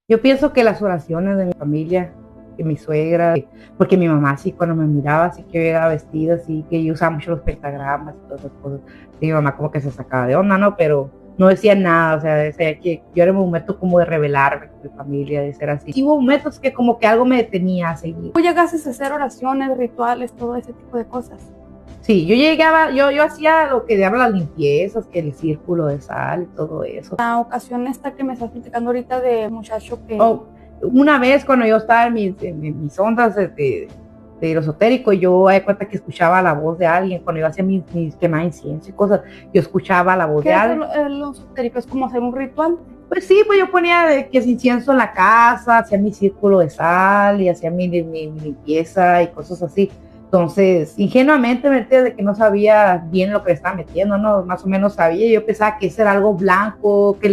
Yo pienso que las oraciones de mi familia, de mi suegra, porque mi mamá sí cuando me miraba, así que yo era vestida, así que yo usaba mucho los pentagramas y todas esas cosas. Y mi mamá como que se sacaba de onda, ¿no? Pero no decía nada, o sea, decía que yo era un momento como de rebelarme con mi familia, de ser así. Y hubo momentos que como que algo me detenía a seguir. ¿Tú llegaste a hacer oraciones, rituales, todo ese tipo de cosas? Sí, yo llegaba, yo hacía lo que llaman las limpiezas, que el círculo de sal y todo eso. La ocasión esta que me estás platicando ahorita de muchacho que... Oh, una vez cuando yo estaba en mis ondas de lo esotérico, yo me di cuenta que escuchaba la voz de alguien, cuando yo hacía mis quemadas de incienso y cosas, yo escuchaba la voz ¿Qué de es alguien. lo esotérico? ¿Es como hacer un ritual? Pues sí, pues yo ponía que es incienso en la casa, hacía mi círculo de sal y hacía mi limpieza y cosas así. Entonces, ingenuamente me metí de que no sabía bien lo que le estaba metiendo, ¿no? Más o menos sabía, yo pensaba que eso era algo blanco, que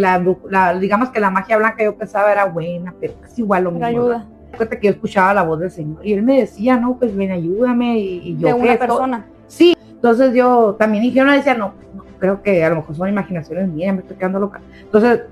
digamos que la magia blanca yo pensaba era buena, pero es igual lo mismo. Ayuda. Me cuenta que yo escuchaba la voz del Señor y él me decía, no, pues ven, ayúdame. Y yo, de una persona. Sí, entonces yo también ingenua decía, no, creo que a lo mejor son imaginaciones mías, me estoy quedando loca. Entonces,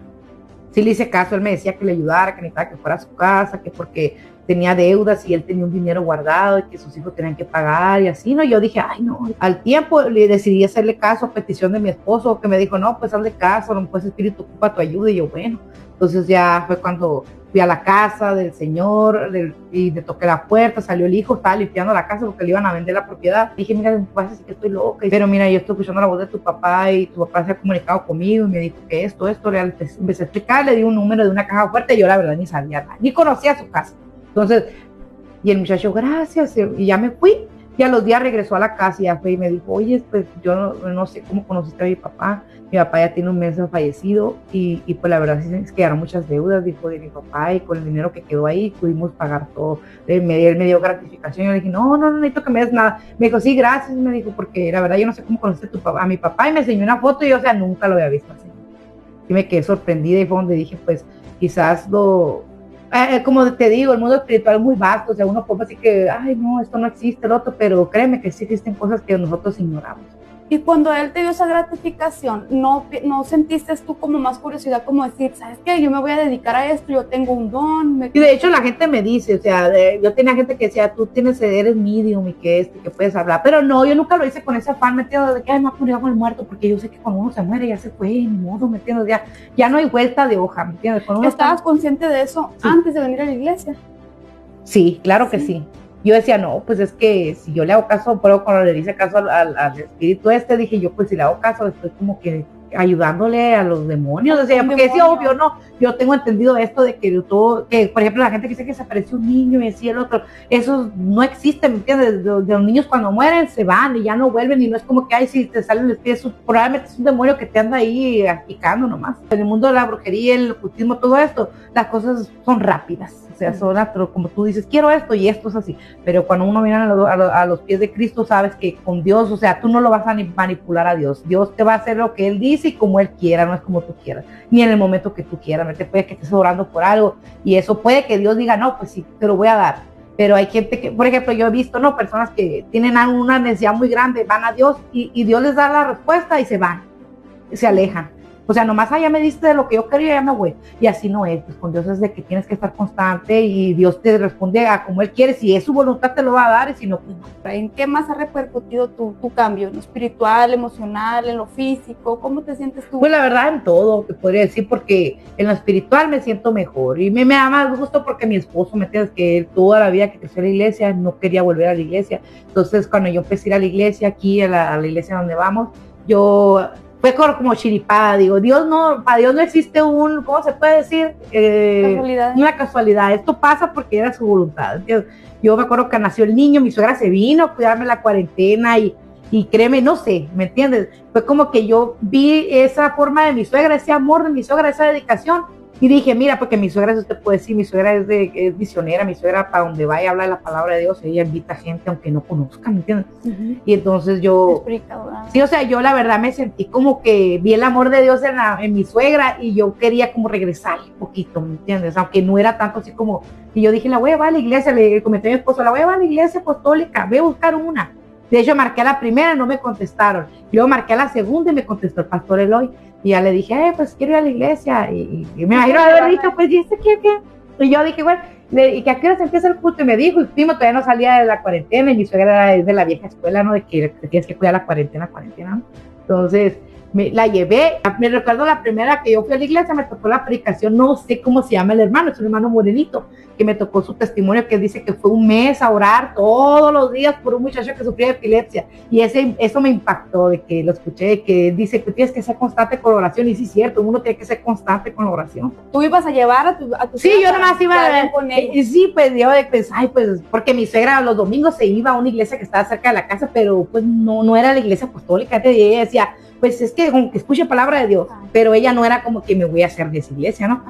sí le hice caso, él me decía que le ayudara, que necesitaba que fuera a su casa, que porque tenía deudas y él tenía un dinero guardado y que sus hijos tenían que pagar y así, ¿no? Yo dije, ay, no. Al tiempo le decidí hacerle caso a petición de mi esposo, que me dijo, no, pues hazle caso, no pues espíritu ocupa tu ayuda. Y yo, bueno, entonces ya fue cuando fui a la casa del señor y le toqué la puerta, salió el hijo, estaba limpiando la casa porque le iban a vender la propiedad. Dije, mira, mi papá dice que estoy loca, pero mira, yo estoy escuchando la voz de tu papá y tu papá se ha comunicado conmigo y me dijo que esto, le empecé a explicar, le di un número de una caja fuerte y yo la verdad ni sabía nada, ni conocía su casa. Entonces, y el muchacho, gracias, y ya me fui. Y a los días regresó a la casa y ya fue y me dijo, oye, pues yo no sé cómo conociste a mi papá ya tiene un mes de fallecido y pues la verdad es que quedaron muchas deudas, dijo, de mi papá, y con el dinero que quedó ahí pudimos pagar todo. Él me dio gratificación, yo le dije, no necesito que me des nada. Me dijo, sí, gracias, me dijo, porque la verdad yo no sé cómo conociste a mi papá, y me enseñó una foto y yo, o sea, nunca lo había visto así. Y me quedé sorprendida y fue donde dije, pues quizás como te digo, el mundo espiritual es muy vasto, o sea, uno puede decir que, ay, no, esto no existe, el otro, pero créeme que sí existen cosas que nosotros ignoramos. Y cuando él te dio esa gratificación, ¿no sentiste tú como más curiosidad, como decir, ¿sabes qué? Yo me voy a dedicar a esto, yo tengo un don? Y de hecho la gente me dice, o sea, yo tenía gente que decía, tú eres medium y que puedes hablar, pero no, yo nunca lo hice con ese afán, metido de que, ay, me ha murido con el muerto, porque yo sé que cuando uno se muere ya se fue, ni modo, ¿me entiendes? Ya no hay vuelta de hoja, ¿me entiendes? ¿Estabas consciente de eso antes de venir a la iglesia? Sí, claro que sí. Yo decía, no, pues es que si yo le hago caso, pero cuando le hice caso al espíritu dije yo, pues si le hago caso, estoy como que ayudándole a los demonios, o sea, porque es obvio, no, yo tengo entendido esto de que que por ejemplo la gente que dice que se apareció un niño y así el otro, eso no existe, ¿me entiendes? De los niños cuando mueren se van y ya no vuelven y no es como que, ay, si te sale el espíritu, probablemente es un demonio que te anda ahí picando nomás. En el mundo de la brujería, el ocultismo, todo esto, las cosas son rápidas. O sea, son como tú dices, quiero esto y esto es así. Pero cuando uno viene a los pies de Cristo, sabes que con Dios, o sea, tú no lo vas a manipular a Dios. Dios te va a hacer lo que Él dice y como Él quiera, no es como tú quieras, ni en el momento que tú quieras. Te puede que estés orando por algo y eso puede que Dios diga, no, pues sí, te lo voy a dar. Pero hay gente que, por ejemplo, yo he visto, ¿no? Personas que tienen una necesidad muy grande, van a Dios y Dios les da la respuesta y se van, se alejan. O sea, nomás ya me diste de lo que yo quería, ya me voy. Y así no es, pues con Dios es de que tienes que estar constante y Dios te responde a como Él quiere. Si es su voluntad te lo va a dar y si no, pues no. ¿En qué más ha repercutido tu cambio? ¿En lo espiritual, emocional, en lo físico? ¿Cómo te sientes tú? Pues la verdad en todo, te podría decir, porque en lo espiritual me siento mejor y me da más gusto porque mi esposo, me entiendes, que él toda la vida que creció en la iglesia no quería volver a la iglesia. Entonces cuando yo empecé a ir a la iglesia, aquí a la iglesia donde vamos, fue como chiripada, digo, para Dios no existe ¿cómo se puede decir? Casualidad. Una casualidad, esto pasa porque era su voluntad. Yo me acuerdo que nació el niño, mi suegra se vino a cuidarme la cuarentena y créeme, no sé, ¿me entiendes? Fue como que yo vi esa forma de mi suegra, ese amor de mi suegra, esa dedicación, y dije, mira, porque mi suegra, eso te puede decir, mi suegra es misionera, mi suegra para donde vaya habla de la palabra de Dios, ella invita gente aunque no conozca, ¿me entiendes? Y entonces sí, o sea, yo la verdad me sentí como que vi el amor de Dios en mi suegra y yo quería como regresar un poquito, ¿me entiendes? Aunque no era tanto así como, y yo dije, la voy a llevar a la iglesia, le comenté a mi esposo, la voy a llevar a la iglesia apostólica, voy a buscar una. De hecho, marqué a la primera y no me contestaron. Luego marqué a la segunda y me contestó el pastor Eloy. Y ya le dije, pues quiero ir a la iglesia. Y me imagino haber dicho, pues, ¿y este qué? Y yo dije, bueno, ¿y que a qué hora se empieza el culto? Y me dijo, y primo, todavía no salía de la cuarentena. Y mi suegra era de la vieja escuela, ¿no? De que te tienes que cuidar la cuarentena, ¿no? Entonces, la llevé. Me recuerdo la primera que yo fui a la iglesia, me tocó la predicación, no sé cómo se llama el hermano, es un hermano morenito, que me tocó su testimonio, que dice que fue un mes a orar todos los días por un muchacho que sufría de epilepsia. Y eso me impactó, de que lo escuché, que dice que tienes que ser constante con la oración. Y sí, es cierto, uno tiene que ser constante con la oración. ¿Tú ibas a llevar a tu Sí, yo nomás iba a ver con él. Sí, pues yo, pues, pues, porque mi suegra los domingos se iba a una iglesia que estaba cerca de la casa, pero pues no era la iglesia apostólica. Y ella decía, pues es que como que escuche palabra de Dios, pero ella no era como que me voy a hacer de esa iglesia, ¿no?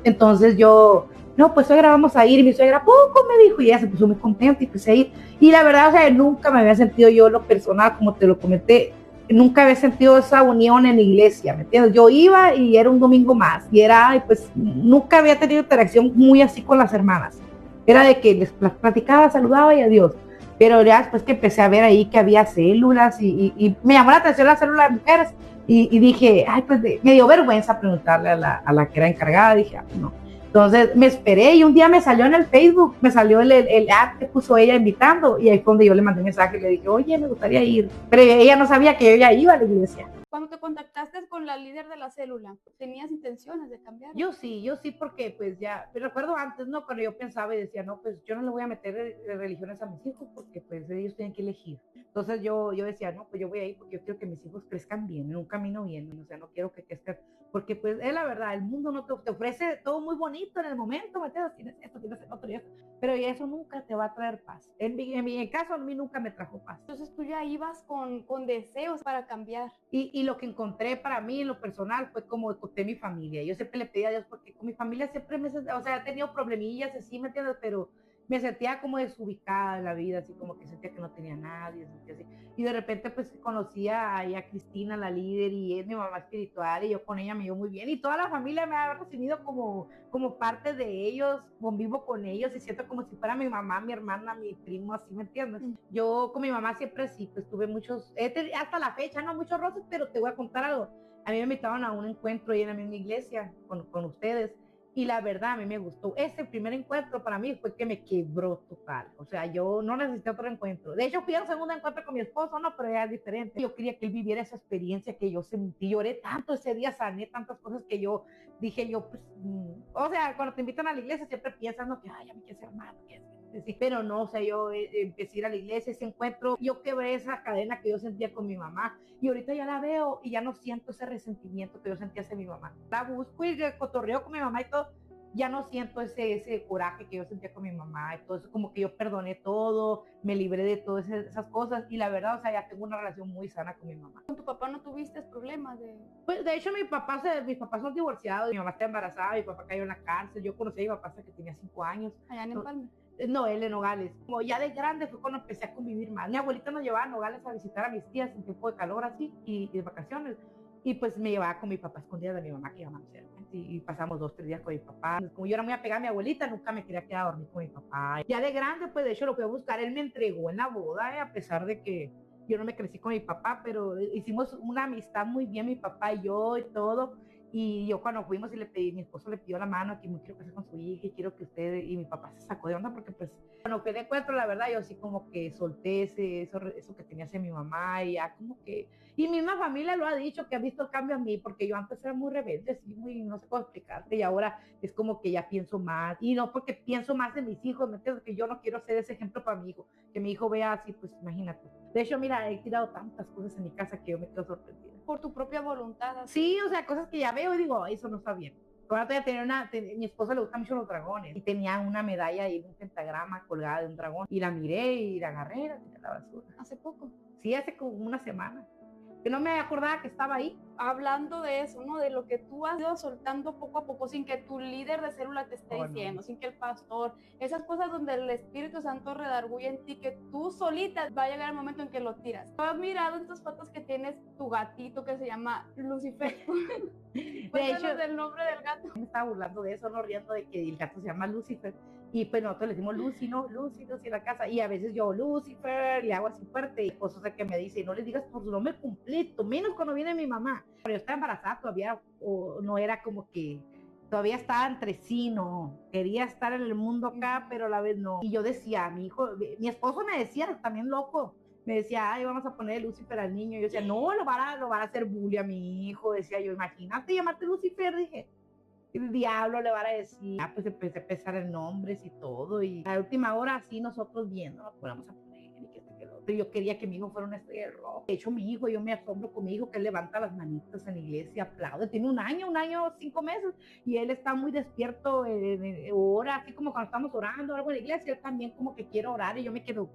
Entonces yo, no, pues suegra, vamos a ir. Y mi suegra, poco, me dijo, y ella se puso muy contenta y empecé a ir. Y la verdad, o sea, nunca me había sentido yo lo personal, como te lo comenté, nunca había sentido esa unión en la iglesia, ¿me entiendes? Yo iba y era un domingo más, y pues nunca había tenido interacción muy así con las hermanas. Era de que les platicaba, saludaba y adiós. Pero ya después que empecé a ver ahí que había células y me llamó la atención la célula de mujeres y dije, ay, pues me dio vergüenza preguntarle a la que era encargada, dije, no. Entonces me esperé y un día me salió en el Facebook, me salió el ad que puso ella invitando y ahí fue donde yo le mandé un mensaje y le dije, oye, me gustaría ir. Pero ella no sabía que yo ya iba a la iglesia. Cuando te contactaste con la líder de la célula, ¿tenías intenciones de cambiar? Yo sí, porque pues ya, me recuerdo antes, ¿no? Cuando yo pensaba y decía, no, pues yo no le voy a meter religiones a mis hijos porque pues ellos tienen que elegir. Entonces yo decía, no, pues yo voy a ir porque yo quiero que mis hijos crezcan bien, en un camino bien, o sea, no quiero que crezcan, porque pues es la verdad, el mundo no te ofrece todo muy bonito en el momento, ¿me entiendes? Tienes esto, tienes otro y esto, pero eso nunca te va a traer paz. En mi caso, a mí nunca me trajo paz. Entonces tú ya ibas con deseos para cambiar. Y lo que encontré para mí en lo personal fue como encontré mi familia. Yo siempre le pedí a Dios porque con mi familia siempre o sea, he tenido problemillas así, ¿me entiendes? Pero me sentía como desubicada en la vida, así como que sentía que no tenía nadie, sentía así. Y de repente pues conocía a Cristina, la líder, y es mi mamá espiritual, y yo con ella me llevo muy bien, y toda la familia me ha recibido como parte de ellos, convivo con ellos, y siento como si fuera mi mamá, mi hermana, mi primo, así, ¿me entiendes? Yo con mi mamá siempre sí, pues tuve muchos, hasta la fecha, no muchos roces, pero te voy a contar algo. A mí me invitaron a un encuentro ahí en la misma iglesia con ustedes, y la verdad a mí me gustó. Ese primer encuentro para mí fue que me quebró total. O sea, yo no necesité otro encuentro. De hecho, fui a un segundo encuentro con mi esposo, no, pero era diferente. Yo quería que él viviera esa experiencia que yo sentí. Lloré tanto ese día, sané tantas cosas que yo dije, pues, o sea, cuando te invitan a la iglesia siempre piensas, no, que, ay, ya me quiero ser hermano, que sí, pero no, o sea, yo empecé a ir a la iglesia, ese encuentro, yo quebré esa cadena que yo sentía con mi mamá, y ahorita ya la veo y ya no siento ese resentimiento que yo sentía hacia mi mamá. La busco y cotorreo con mi mamá y todo, ya no siento ese coraje que yo sentía con mi mamá, y todo eso, como que yo perdoné todo, me libré de todas esas cosas, y la verdad, o sea, ya tengo una relación muy sana con mi mamá. ¿Con tu papá no tuviste problemas de...? Pues, de hecho, mis papás son divorciados, mi mamá está embarazada, mi papá cayó en la cárcel, yo conocí a mi papá hasta que tenía 5 años. ¿Allá en Empalme? No, él en Nogales. Como ya de grande fue cuando empecé a convivir más. Mi abuelita nos llevaba a Nogales a visitar a mis tías en tiempo de calor así y de vacaciones. Y pues me llevaba con mi papá escondida de mi mamá que iba a nacer. Y pasamos 2, 3 días con mi papá. Como yo era muy apegada a mi abuelita, nunca me quería quedar a dormir con mi papá. Ya de grande, pues de hecho lo fui a buscar. Él me entregó en la boda, a pesar de que yo no me crecí con mi papá, pero hicimos una amistad muy bien, mi papá y yo y todo. Y yo cuando fuimos y mi esposo le pidió la mano, que me quiero casar con su hija y quiero que usted, y mi papá se sacó de onda porque pues cuando fui de encuentro, la verdad, yo así como que solté eso que tenía hacia mi mamá y ya como que, y mi misma familia lo ha dicho, que ha visto el cambio a mí, porque yo antes era muy rebelde, así muy, no sé cómo explicarte, y ahora es como que ya pienso más, y no porque pienso más en mis hijos, ¿me entiendes? Que yo no quiero ser ese ejemplo para mi hijo, que mi hijo vea así, pues imagínate. De hecho, mira, he tirado tantas cosas en mi casa que yo me quedo sorprendida. Por tu propia voluntad. Así. Sí, o sea, cosas que ya veo y digo, eso no está bien. Ahora mi esposo le gustan mucho los dragones y tenía una medalla y un pentagrama colgada de un dragón y la miré y la agarré y la tiré a la basura. ¿Hace poco? Sí, hace como una semana. Que no me acordaba que estaba ahí. hablando de eso, ¿no? De lo que tú has ido soltando poco a poco sin que tu líder de célula te esté diciendo, sin que el pastor, esas cosas donde el Espíritu Santo redarguye en ti, que tú solita va a llegar el momento en que lo tiras. ¿Has mirado en tus fotos que tienes tu gatito que se llama Lucifer? De Cuéntanos del nombre del gato. Me estaba burlando de eso, no riendo de que el gato se llama Lucifer. Y pues nosotros le decimos Lucy, ¿no? Lucy en la casa. Y a veces yo, Lucifer, le hago así fuerte. Y pues, o sea, que me dice, no le digas por su nombre completo, menos cuando viene mi mamá. Pero yo estaba embarazada todavía, o no era como que todavía estaba entre sí, no. Quería estar en el mundo acá, pero a la vez no. Y yo decía, mi hijo, mi esposo me decía, también loco, me decía, ay, vamos a poner Lucifer al niño. Y yo decía, no, lo van a hacer bully a mi hijo. Decía yo, imagínate llamarte Lucifer, dije. El diablo le van a decir. Ah, pues empecé a pensar en nombres y todo. Y a la última hora, así nosotros viendo, nos ponemos a poner y que este que lo otro. Y yo quería que mi hijo fuera una estrella de rock. De hecho, mi hijo, yo me asombro con mi hijo que él levanta las manitas en la iglesia, aplaude. Tiene un año, 5 meses. Y él está muy despierto, ora, así como cuando estamos orando, algo en la iglesia. Él también como que quiere orar y yo me quedo,